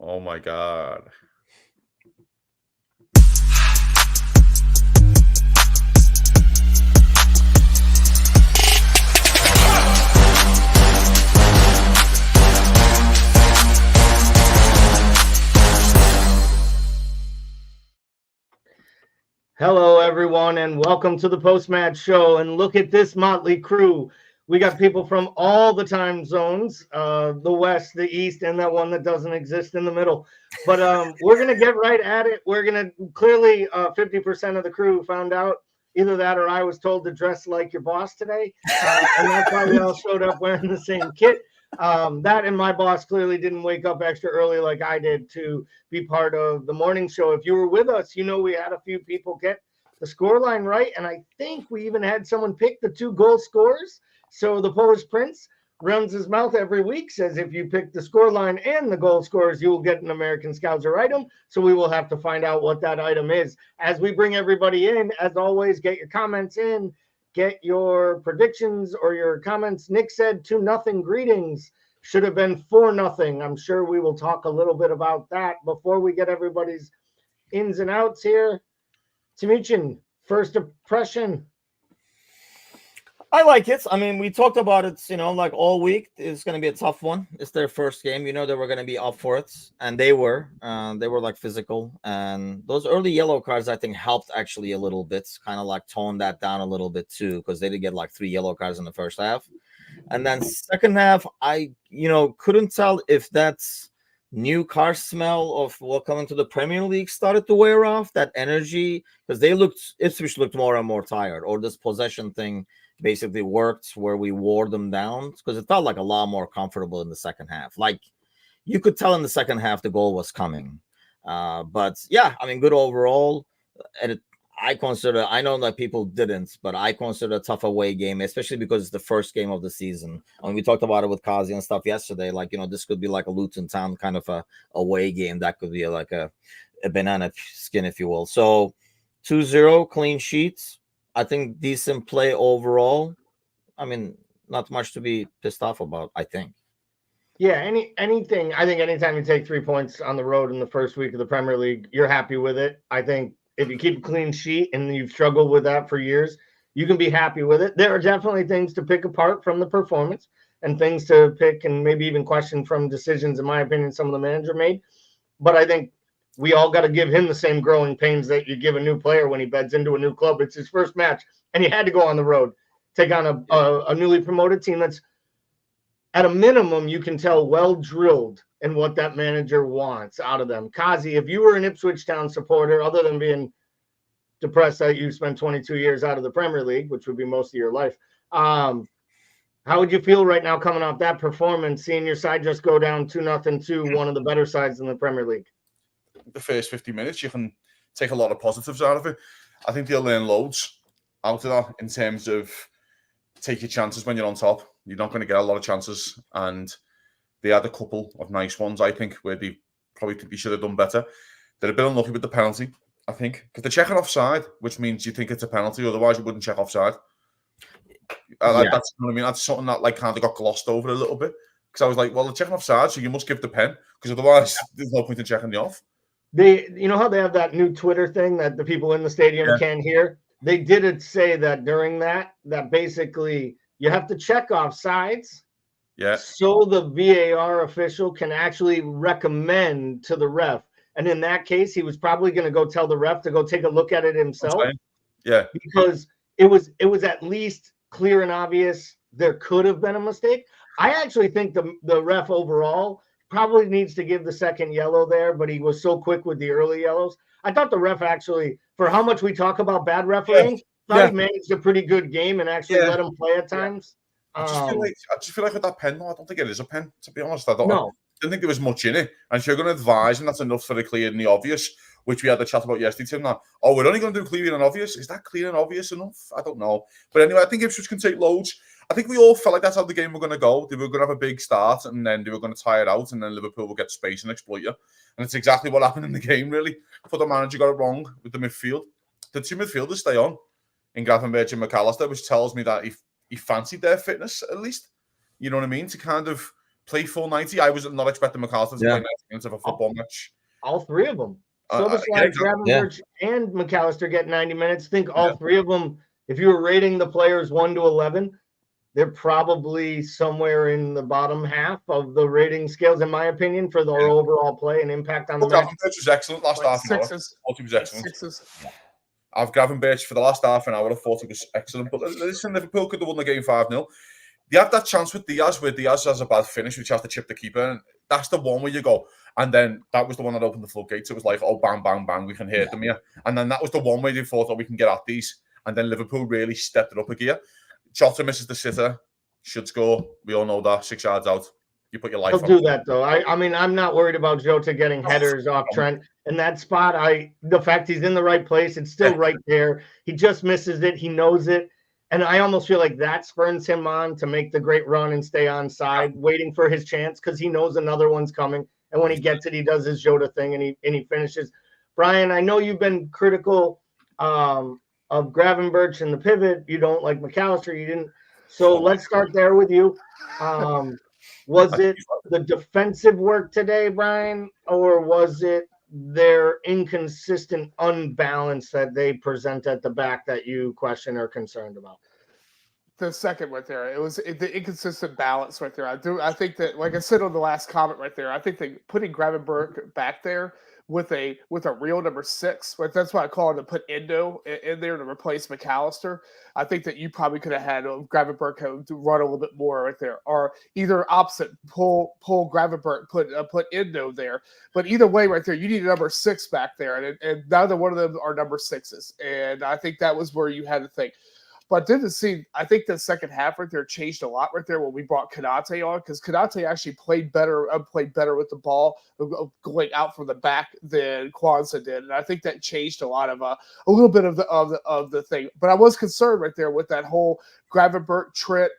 Oh my God. Hello, everyone, and welcome to the post-match show. And look at this motley crew. We got people from all the time zones, the West, the East, and that one that doesn't exist in the middle. But we're going to get right at it. We're going to clearly 50% of the crew found out either that or I was told to dress like your boss today. And that's why we all showed up wearing the same kit. That and my boss clearly didn't wake up extra early like I did to be part of the morning show. If you were with us, you know we had a few people get the scoreline right, and I think we even had someone pick the 2 goal scorers. So the Polish Prince runs his mouth every week, says if you pick the scoreline and the goal scorers, you will get an American Scouser item. So we will have to find out what that item is. As we bring everybody in, as always, get your comments in. Get your predictions or your comments. Nick said 2-0 greetings. Should have been 4-0. I'm sure we will talk a little bit about that before we get everybody's ins and outs here. Timichin, first impression. I like it. I mean, we talked about it, like all week. It's going to be a tough one. It's their first game. They were going to be up for it, and they were. They were like physical, and those early yellow cards I think helped actually a little bit, kind of like tone that down a little bit too, because they did get like 3 yellow cards in the first half, and then second half I couldn't tell if that's new car smell of welcome to the Premier League started to wear off, that energy, because Ipswich looked more and more tired, or this possession thing basically worked where we wore them down, because it felt like a lot more comfortable in the second half. Like you could tell in the second half the goal was coming. But yeah, I mean, good overall. And I know that people didn't, but I consider a tough away game, especially because it's the first game of the season. I mean, we talked about it with Kazi and stuff yesterday. Like, this could be like a Luton Town kind of a away game. That could be like a banana skin, if you will. So 2-0 clean sheets. I think decent play overall. I mean, not much to be pissed off about, I think. Yeah, anything. I think anytime you take 3 points on the road in the first week of the Premier League, you're happy with it. I think if you keep a clean sheet and you've struggled with that for years, you can be happy with it. There are definitely things to pick apart from the performance and things to pick and maybe even question from decisions, in my opinion, some of the manager made. But I think we all got to give him the same growing pains that you give a new player when he beds into a new club. It's his first match, and he had to go on the road, take on a newly promoted team that's, at a minimum, you can tell well drilled in what that manager wants out of them. Kazi, if you were an Ipswich Town supporter, other than being depressed that you spent 22 years out of the Premier League, which would be most of your life, how would you feel right now coming off that performance, seeing your side just go down 2-0 to one of the better sides in the Premier League? The first 50 minutes, you can take a lot of positives out of it. I think they'll learn loads out of that in terms of take your chances when you're on top. You're not going to get a lot of chances, and they had a couple of nice ones, I think, where they probably think they should have done better. They're a bit unlucky with the penalty, I think, because they're checking offside, which means you think it's a penalty, otherwise you wouldn't check offside. That's, you know what I mean? That's something that like kind of got glossed over a little bit, because I was like, well, they're checking offside, so you must give the pen, because otherwise there's no point in checking the off. You know how they have that new Twitter thing that the people in the stadium can't hear? They did say that during that basically you have to check offsides, so the VAR official can actually recommend to the ref. And in that case, he was probably going to go tell the ref to go take a look at it himself. Yeah, because it was at least clear and obvious there could have been a mistake. I actually think the ref overall probably needs to give the second yellow there, but he was so quick with the early yellows. I thought the ref actually, for how much we talk about bad refereeing, he managed a pretty good game and actually let him play at times. I just feel like with that pen, though, I don't think it is a pen, to be honest. I don't think there was much in it. And if you're going to advise, and that's enough for the clear and the obvious, which we had the chat about yesterday, Tim, that, we're only going to do clear and obvious. Is that clear and obvious enough? I don't know. But anyway, I think Ipswich can take loads. I think we all felt like that's how the game were going to go. They were going to have a big start, and then they were going to tire out, and then Liverpool will get space and exploit you. And it's exactly what happened in the game, really. I thought the manager got it wrong with the midfield. The 2 midfielders stay on in Gravenberch and McAllister, which tells me that he fancied their fitness, at least. You know what I mean? To kind of play full 90. I was not expecting McAllister to play 90 minutes of a football match. All three of them. Gravenberch and McAllister get 90 minutes. Think all three of them, if you were rating the players 1 to 11, they're probably somewhere in the bottom half of the rating scales, in my opinion, for their overall play and impact on the match. Gravenberch was excellent last half an hour. I thought he was excellent. I've Gravenberch for the last half an hour. I thought he was excellent. But listen, Liverpool could have won the game 5-0. They had that chance with Diaz, where Diaz has a bad finish, which has to chip the keeper. And that's the one where you go. And then that was the one that opened the floodgates. It was like, oh, bang, bang, bang, we can hit them here. And then that was the one where they thought, oh, we can get at these. And then Liverpool really stepped it up a gear. Jota misses the sitter. Should score. We all know that. 6 yards out. You put your life on. He'll do that, though. I mean, I'm not worried about Jota getting headers off Trent. In that spot, the fact he's in the right place, it's still right there. He just misses it. He knows it. And I almost feel like that spurns him on to make the great run and stay on side, waiting for his chance because he knows another one's coming. And when he gets it, he does his Jota thing and he finishes. Brian, I know you've been critical of Gravenberch and the pivot. You don't like McAllister. You didn't. So let's start there with you. Was it the defensive work today, Brian, or was it their inconsistent unbalance that they present at the back that you question or concerned about? The second right there, it was the inconsistent balance right there. I think that, like I said on the last comment right there, I think that putting Gravenberch back there with a real number 6, right, that's why I call it to put Endo in there to replace McAllister. I think that you probably could have had Gravenberch run a little bit more right there, or either opposite, pull Gravenberch, put Endo there. But either way, right there, you need a number 6 back there, and neither one of them are number 6s. And I think that was where you had to think. But I think the second half right there changed a lot right there when we brought Konate on, because Konate actually played better with the ball going out from the back than Kwanzaa did, and I think that changed a lot of a little bit of the thing. But I was concerned right there with that whole Gravenberch, Trent,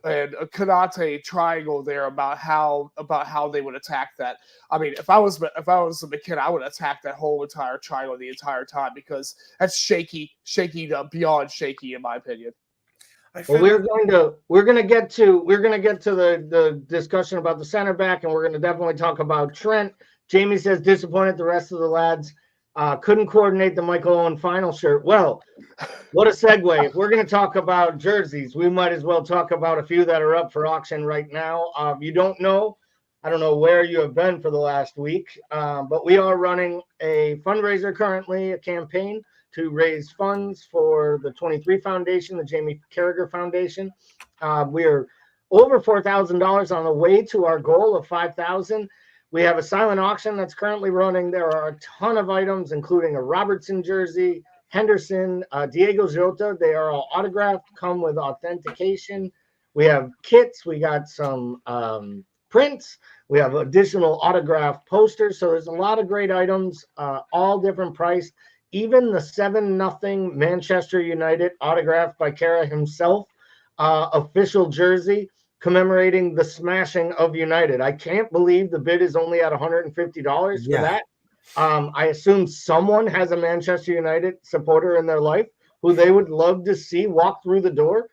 and a Konate triangle there about how they would attack that. I mean, if I was McKenna, I would attack that whole entire triangle the entire time, because that's shaky beyond shaky in my opinion. Well, we're gonna get to the discussion about the center back, and we're gonna definitely talk about Trent. Jamie says disappointed the rest of the lads couldn't coordinate the Michael Owen final shirt. Well, what a segue. If we're going to talk about jerseys, we might as well talk about a few that are up for auction right now. You don't know, I don't know where you have been for the last week, but we are running a fundraiser currently, a campaign to raise funds for the 23 Foundation, the Jamie Carragher Foundation. We are over $4,000 on the way to our goal of $5,000. We have a silent auction that's currently running. There are a ton of items, including a Robertson jersey, Henderson, Diego Jota. They are all autographed, come with authentication. We have kits. We got some prints. We have additional autographed posters. So there's a lot of great items, all different priced. Even the 7-0 Manchester United autographed by Kara himself, official jersey, commemorating the smashing of United. I can't believe the bid is only at $150 for that. I assume someone has a Manchester United supporter in their life who they would love to see walk through the door.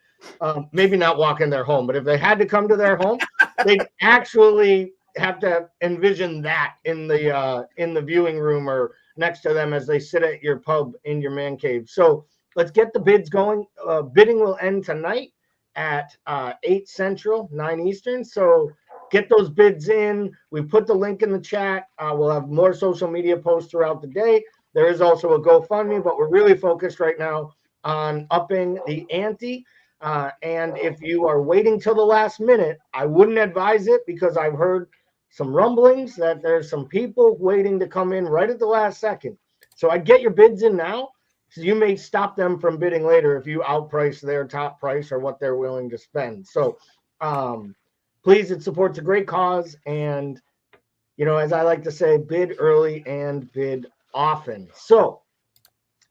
Maybe not walk in their home, but if they had to come to their home, they'd actually have to envision that in the viewing room or next to them as they sit at your pub in your man cave. So let's get the bids going. Bidding will end tonight at 8 Central, 9 Eastern. So get those bids in. We put the link in the chat. We'll have more social media posts throughout the day. There is also a GoFundMe, but we're really focused right now on upping the ante. And if you are waiting till the last minute, I wouldn't advise it, because I've heard some rumblings that there's some people waiting to come in right at the last second. So I'd get your bids in now, so you may stop them from bidding later if you outprice their top price or what they're willing to spend. So please, it supports a great cause. And, you know, as I like to say, bid early and bid often. So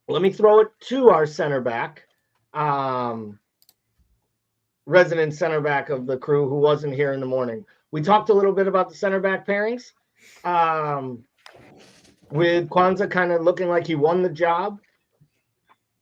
let me throw it to our center back, resident center back of the crew, who wasn't here in the morning. We talked a little bit about the center back pairings, with Kwanzaa kind of looking like he won the job.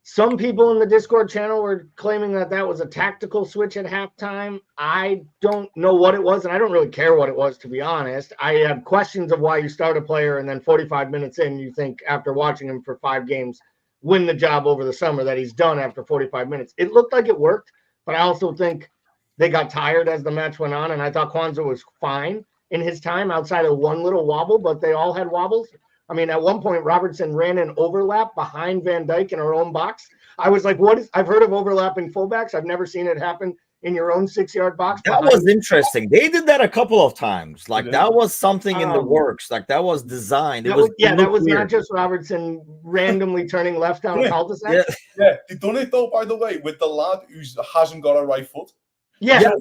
Some people in the Discord channel were claiming that was a tactical switch at halftime. I don't know what it was, and I don't really care what it was, to be honest. I have questions of why you start a player and then 45 minutes in, you think after watching him for 5 games, win the job over the summer, that he's done after 45 minutes. It looked like it worked, but I also think they got tired as the match went on, and I thought Kwanzaa was fine in his time outside of one little wobble, but they all had wobbles. I mean, at one point, Robertson ran an overlap behind Van Dijk in our own box. I was like, I've heard of overlapping fullbacks. I've never seen it happen in your own 6-yard box. That was interesting. They did that a couple of times. Like, that was something in the works. Like, that was designed. That was not just Robertson randomly turning left down a cul-de-sac. Yeah, they've done it, though, by the way, with the lad who hasn't got a right foot. Yeah.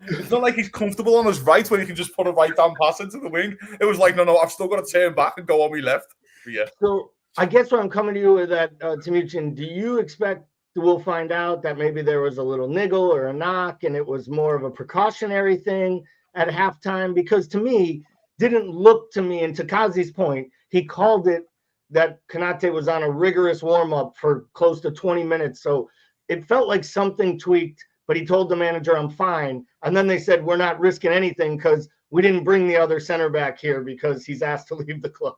It's not like he's comfortable on his right when he can just put a right-hand pass into the wing. It was like, no, I've still got to turn back and go on my left. But yeah. So I guess what I'm coming to you with that, Timuchin, do you expect we'll find out that maybe there was a little niggle or a knock and it was more of a precautionary thing at halftime? Because to me, didn't look to me, and to Kazi's point, he called it that Konate was on a rigorous warm-up for close to 20 minutes. So it felt like something tweaked, but he told the manager, I'm fine. And then they said, we're not risking anything because we didn't bring the other center back here because he's asked to leave the club.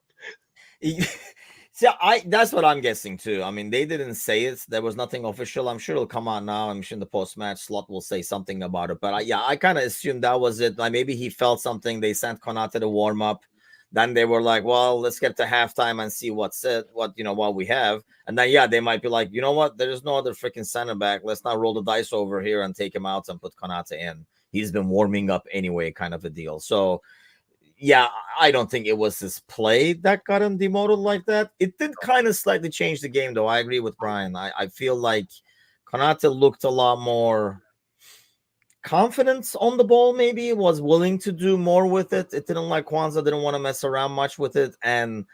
See, that's what I'm guessing too. I mean, they didn't say it. There was nothing official. I'm sure it'll come out now. I'm sure in the post-match Slot will say something about it. But I kind of assumed that was it. Like, maybe he felt something. They sent Konate to warm up. Then they were like, well, let's get to halftime and see what we have. And then, they might be like, you know what? There's no other freaking center back. Let's not roll the dice over here and take him out and put Konate in. He's been warming up anyway, kind of a deal. So, I don't think it was his play that got him demoted like that. It did kind of slightly change the game, though. I agree with Brian. I feel like Konate looked a lot more confidence on the ball, maybe was willing to do more with it. It didn't like Kwanzaa, didn't want to mess around much with it. And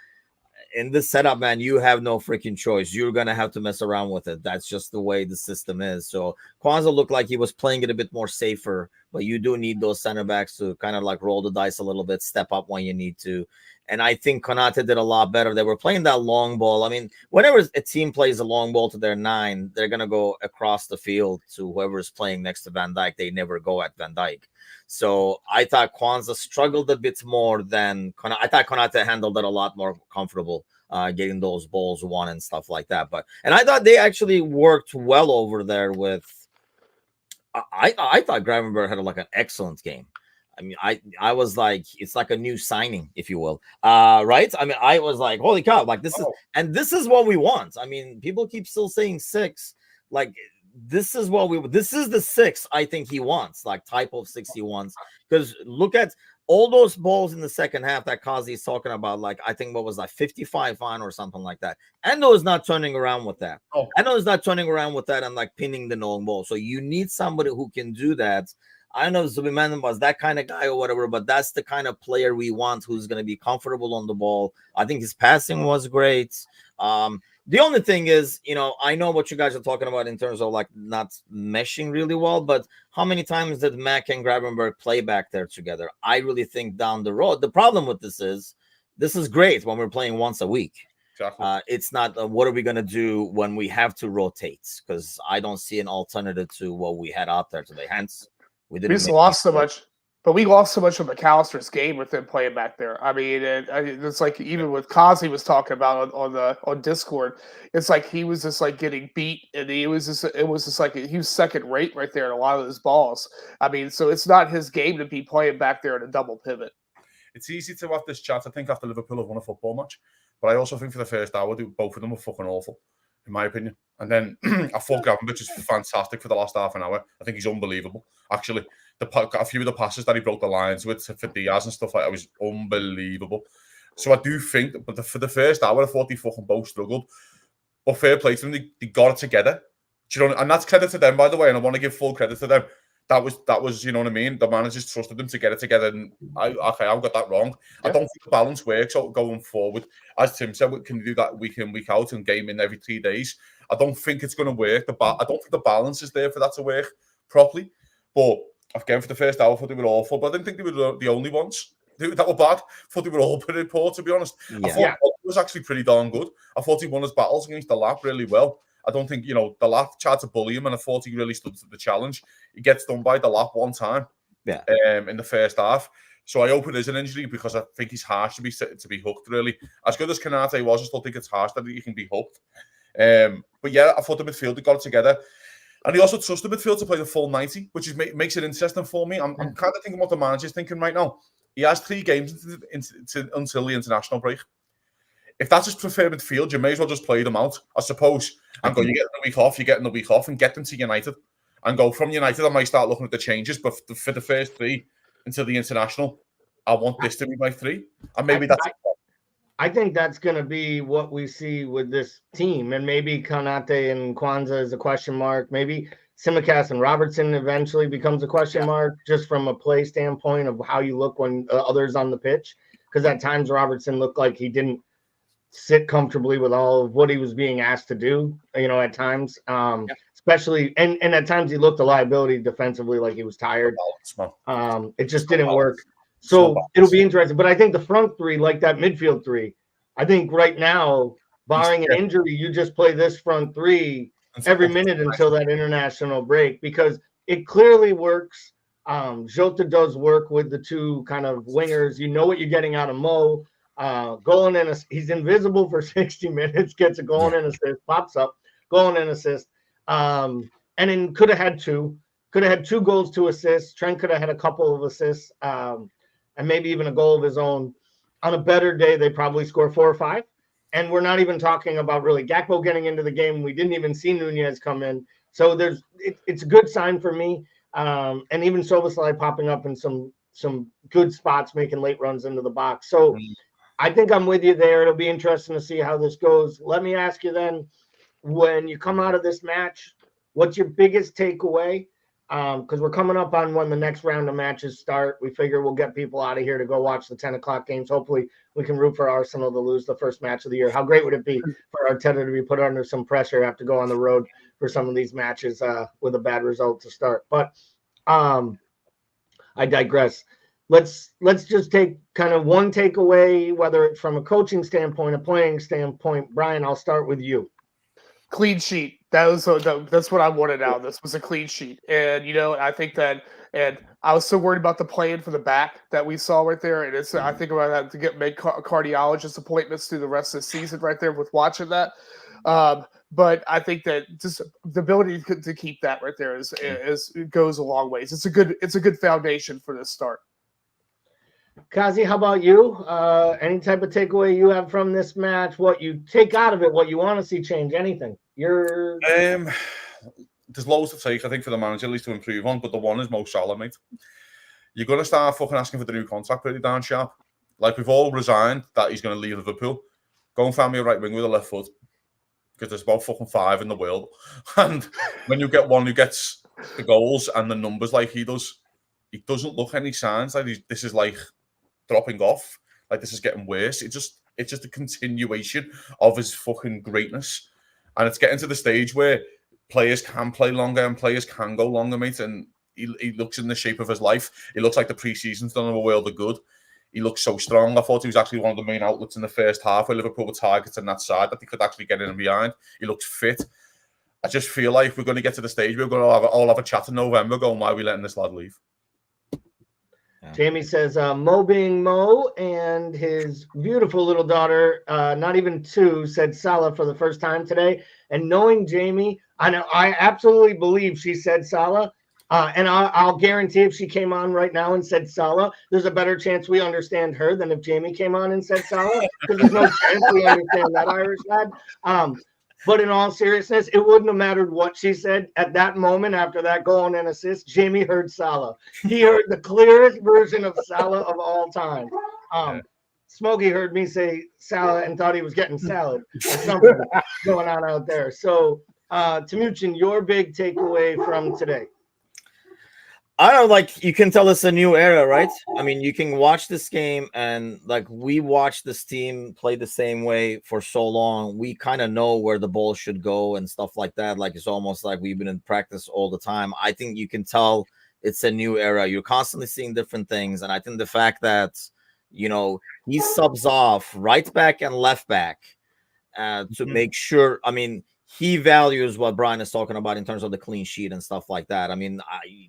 in this setup, man, you have no freaking choice. You're going to have to mess around with it. That's just the way the system is. So Kwanzaa looked like he was playing it a bit more safer, but you do need those center backs to kind of like roll the dice a little bit, step up when you need to. And I think Konate did a lot better. They were playing that long ball. I mean, whenever a team plays a long ball to their 9, they're going to go across the field to whoever is playing next to Van Dijk. They never go at Van Dijk. So I thought Kwanzaa struggled a bit more than Konate. I thought Konate handled it a lot more comfortable, getting those balls won and stuff like that. And I thought they actually worked well over there with. I thought Gravenberg had an excellent game. I mean, I was like, it's like a new signing, if you will, right? I mean, I was like, holy cow, like this is what we want. I mean, people keep still saying 6, like this is the 6 I think he wants, like type of 6 he wants. Because look at all those balls in the second half that Kazi is talking about, like I think what was like 55 on or something like that. Endo is not turning around with that. Endo is not turning around with that and like pinning the long ball. So you need somebody who can do that. I don't know if Zubimendi was that kind of guy or whatever, but that's the kind of player we want who's going to be comfortable on the ball. I think his passing was great. The only thing is, I know what you guys are talking about in terms of like not meshing really well, but how many times did Mack and Gravenberg play back there together? I really think down the road, the problem with this is great when we're playing once a week. Exactly. It's not what are we going to do when we have to rotate? Because I don't see an alternative to what we had out there today. Hence, we just lost so much. But we lost so much of McAllister's game with him playing back there. I mean, it's like even with Kazi was talking about on Discord, it's like he was just like getting beat, and it was just like he was second rate right there in a lot of those balls. I mean, so it's not his game to be playing back there in a double pivot. It's easy to have this chat. I think after Liverpool have won a football match, but I also think for the first hour, both of them were fucking awful, in my opinion. And then I thought Gravenberch is fantastic for the last half an hour. I think he's unbelievable. Actually, a few of the passes that he broke the lines with for Diaz and stuff like that was unbelievable. So I do think, but for the first hour, I thought they fucking both struggled. But fair play to them, they got it together. Do you know? And that's credit to them, by the way. And I want to give full credit to them. That was, you know what I mean? The managers trusted them to get it together. And I got that wrong. Yeah. I don't think the balance works going forward. As Tim said, we can do that week in, week out and game in every 3 days. I don't think it's going to work. I don't think the balance is there for that to work properly. But again, for the first hour, I thought they were awful. But I didn't think they were the only ones that were bad. I thought they were all pretty poor, to be honest. Yeah. I thought it was actually pretty darn good. I thought he won his battles against the lap really well. I don't think, the lap tried to bully him, and I thought he really stood to the challenge. He gets done by the lap one time in the first half. So I hope it is an injury, because I think he's harsh to be hooked, really. As good as Konate was, I still think it's harsh that he can be hooked. But yeah, I thought the midfield got it together. And he also trusted the midfield to play the full 90, which makes it interesting for me. I'm kind of thinking what the manager's thinking right now. He has 3 games until the international break. If that's his preferred midfield, you may as well just play them out, I suppose, and go, you're getting the week off, and get them to United. And go from United, I might start looking at the changes, but for the first 3 until the international, I want this to be my 3. And maybe I think that's going to be what we see with this team. And maybe Konate and Kwanzaa is a question mark. Maybe Tsimikas and Robertson eventually becomes a question mark, just from a play standpoint of how you look when others on the pitch. Because at times Robertson looked like he didn't sit comfortably with all of what he was being asked to do, at times. Especially, and at times he looked a liability defensively, like he was tired. It just didn't work. So it'll be interesting. But I think the front 3, like that midfield 3, I think right now, barring an injury, you just play this front 3 every minute until that international break, because it clearly works. Jota does work with the 2 kind of wingers. You know what you're getting out of Mo. Goal and he's invisible for 60 minutes, gets a goal and assist, pops up, goal and assist. And then could have had 2 goals, 2 assists. Trent could have had a couple of assists. And maybe even a goal of his own. On a better day, they probably score 4 or 5. And we're not even talking about really Gakpo getting into the game. We didn't even see Nunez come in. So it's a good sign for me. And even Szoboszlai popping up in some good spots, making late runs into the box. So I think I'm with you there. It'll be interesting to see how this goes. Let me ask you then, when you come out of this match, what's your biggest takeaway? Because we're coming up on when the next round of matches start. We figure we'll get people out of here to go watch the 10 o'clock games. Hopefully we can root for Arsenal to lose the first match of the year. How great would it be for Arteta to be put under some pressure, have to go on the road for some of these matches with a bad result to start. But I digress. Let's just take kind of one takeaway, whether it's from a coaching standpoint, a playing standpoint. Brian, I'll start with you. Clean sheet. That's what I wanted out of this, was a clean sheet. And, I think that, and I was so worried about the plan for the back that we saw right there. And I think about that to make cardiologist appointments through the rest of the season right there with watching that. But I think that just the ability to keep that right there goes a long ways. It's a good foundation for this start. Kazi, how about you? Any type of takeaway you have from this match? What you take out of it? What you want to see change? Anything? There's loads to take, I think, for the manager at least to improve on, but the one is Mo Salah, mate. You're going to start fucking asking for the new contract pretty darn sharp. Like, we've all resigned that he's going to leave Liverpool. Go and find me a right wing with a left foot, because there's about fucking 5 in the world. And when you get one who gets the goals and the numbers like he does, he doesn't look any signs like this is like dropping off, like this is getting worse. It's just a continuation of his fucking greatness, and it's getting to the stage where players can play longer and players can go longer, mate. And he looks in the shape of his life. He looks like the pre-season's done him a world of good. He looks so strong. I thought he was actually one of the main outlets in the first half where Liverpool were targeting that side that they could actually get in and behind. He looks fit. I just feel like we're going to get to the stage where we're going to all have a chat in November going, why are we letting this lad leave? Yeah. Jamie says Mo being Mo and his beautiful little daughter, not even 2, said Salah for the first time today. And knowing Jamie, I absolutely believe she said Salah. And I'll guarantee if she came on right now and said Salah, there's a better chance we understand her than if Jamie came on and said Salah, because there's no chance we understand that Irish lad. But in all seriousness, it wouldn't have mattered what she said at that moment after that goal and an assist. Jamie heard Salah. He heard the clearest version of Salah of all time. Smokey heard me say Salah and thought he was getting salad or something going on out there. So, Timuchin, your big takeaway from today. I don't know, like, you can tell it's a new era, right? I mean, you can watch this game and, like, we watched this team play the same way for so long. We kind of know where the ball should go and stuff like that. Like, it's almost like we've been in practice all the time. I think you can tell it's a new era. You're constantly seeing different things. And I think the fact that, he subs off right back and left back to make sure, I mean, he values what Brian is talking about in terms of the clean sheet and stuff like that. I mean,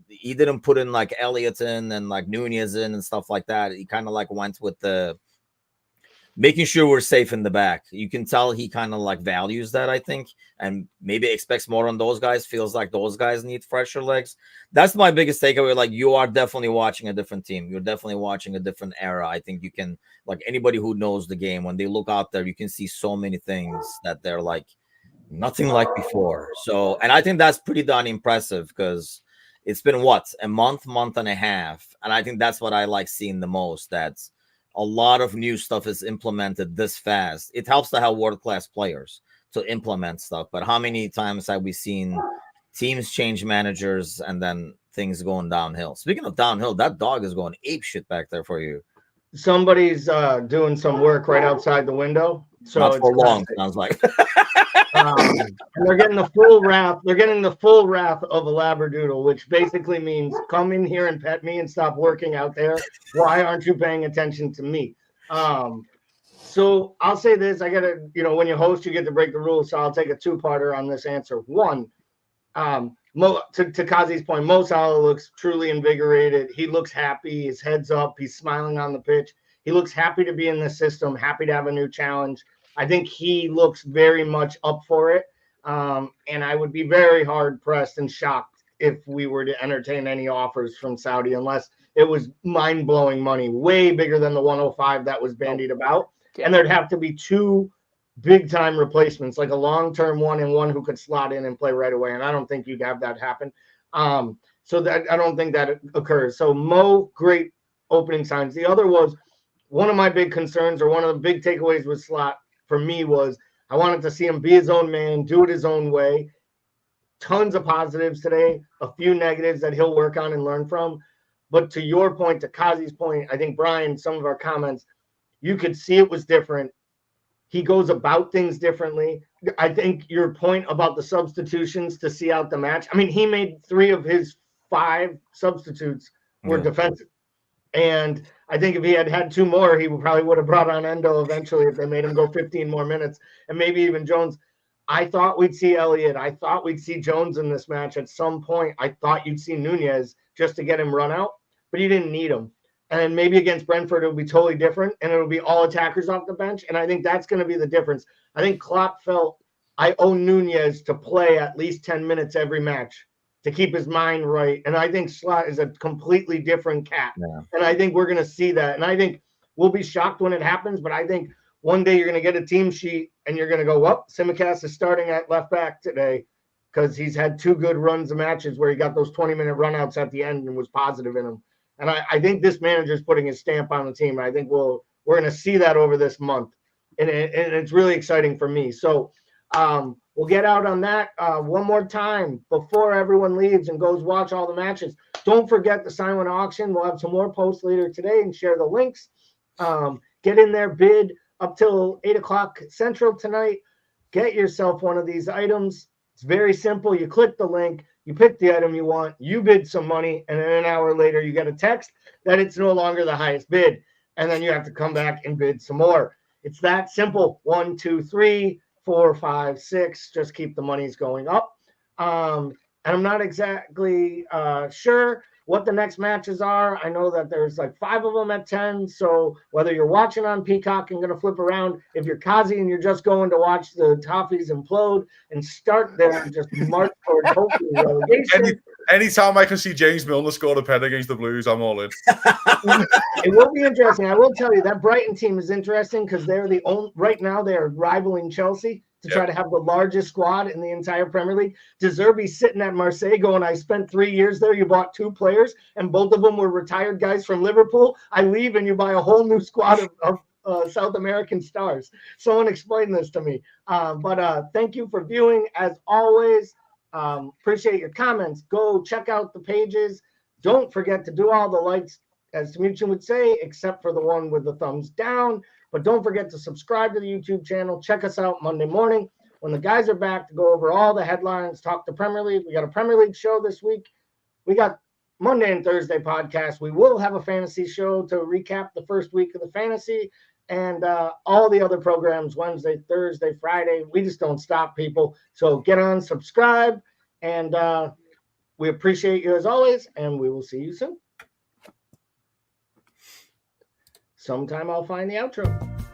he didn't put in like Elliott in and like Nunez in and stuff like that. He kind of like went with the making sure we're safe in the back. You can tell he kind of like values that, I think, and maybe expects more on those guys. Feels like those guys need fresher legs. That's my biggest takeaway. Like, you are definitely watching a different team. You're definitely watching a different era. I think you can, like, anybody who knows the game, when they look out there, you can see so many things that they're like nothing like before. So, and I think that's pretty darn impressive, because it's been a month and a half. And I think that's what I like seeing the most. That's a lot of new stuff is implemented this fast. It helps to have world-class players to implement stuff. But how many times have we seen teams change managers and then things going downhill? Speaking of downhill, that dog is going ape shit back there for you. Somebody's doing some work right outside the window. So not for long, sounds like. They're getting the full wrath. They're getting the full wrath of a Labradoodle, which basically means come in here and pet me and stop working out there. Why aren't you paying attention to me? So I'll say this: I gotta, when you host, you get to break the rules. So I'll take a two-parter on this answer. One, to Kazi's point, Mo Salah looks truly invigorated. He looks happy. His head's up. He's smiling on the pitch. He looks happy to be in the system. Happy to have a new challenge. I think he looks very much up for it. And I would be very hard pressed and shocked if we were to entertain any offers from Saudi, unless it was mind blowing money, way bigger than the 105 that was bandied about. And there'd have to be two big time replacements, like a long term one and one who could slot in and play right away. And I don't think you'd have that happen. So that I don't think that occurs. So Mo, great opening signs. The other was one of my big concerns, or one of the big takeaways with Slot for me, was I wanted to see him be his own man, do it his own way. Tons of positives today, a few negatives that he'll work on and learn from. But to your point, to Kazi's point, I think, Brian, some of our comments, you could see it was different. He goes about things differently. I think your point about the substitutions to see out the match, I mean, he made 3 of his 5 substitutes were defensive. And I think if he had had 2 more, he probably would have brought on Endo eventually if they made him go 15 more minutes, and maybe even Jones. I thought we'd see Elliott. I thought we'd see Jones in this match at some point. I thought you'd see Nunez just to get him run out, but you didn't need him. And maybe against Brentford, it'll be totally different, and it'll be all attackers off the bench. And I think that's going to be the difference. I think Klopp felt I owe Nunez to play at least 10 minutes every match to keep his mind right. And I think Slot is a completely different cat. Yeah. And I think we're going to see that. And I think we'll be shocked when it happens, but I think one day you're going to get a team sheet and you're going to go, well, Tsimikas is starting at left back today because he's had 2 good runs of matches where he got those 20-minute runouts at the end and was positive in them. And I think this manager is putting his stamp on the team. I think we're going to see that over this month. And it's really exciting for me. So we'll get out on that one more time before everyone leaves and goes watch all the matches. Don't forget the silent auction. We'll have some more posts later today and share the links. Get in there, bid up till 8 o'clock Central tonight. Get yourself one of these items. It's very simple. You click the link. You pick the item you want. You bid some money. And then an hour later, you get a text that it's no longer the highest bid. And then you have to come back and bid some more. It's that simple. 1, 2, 3, 4, 5, 6. Just keep the monies going up. And I'm not exactly sure what the next matches are. I know that there's like 5 of them at 10. So whether you're watching on Peacock and going to flip around, if you're Kazi and you're just going to watch the Toffees implode and start there and just march towards hopefully relegation. Anytime I can see James Milner score a pen against the Blues, I'm all in. It will be interesting. I will tell you that Brighton team is interesting because they're the only, right now they are rivaling Chelsea to try to have the largest squad in the entire Premier League. De Zerbi's sitting at Marseille going, I spent 3 years there. You bought 2 players, and both of them were retired guys from Liverpool. I leave, and you buy a whole new squad of South American stars. Someone explain this to me. But thank you for viewing, as always. Appreciate your comments. Go check out the pages. Don't forget to do all the likes, as Tamuchin would say, except for the one with the thumbs down. But don't forget to subscribe to the YouTube channel. Check us out Monday morning when the guys are back to go over all the headlines, talk to Premier League. We got a Premier League show this week. We got Monday and Thursday podcast. We will have a fantasy show to recap the first week of the fantasy. and all the other programs, Wednesday, Thursday, Friday. We just don't stop, people. So get on, subscribe, and we appreciate you as always, and we will see you soon. Sometime I'll find the outro.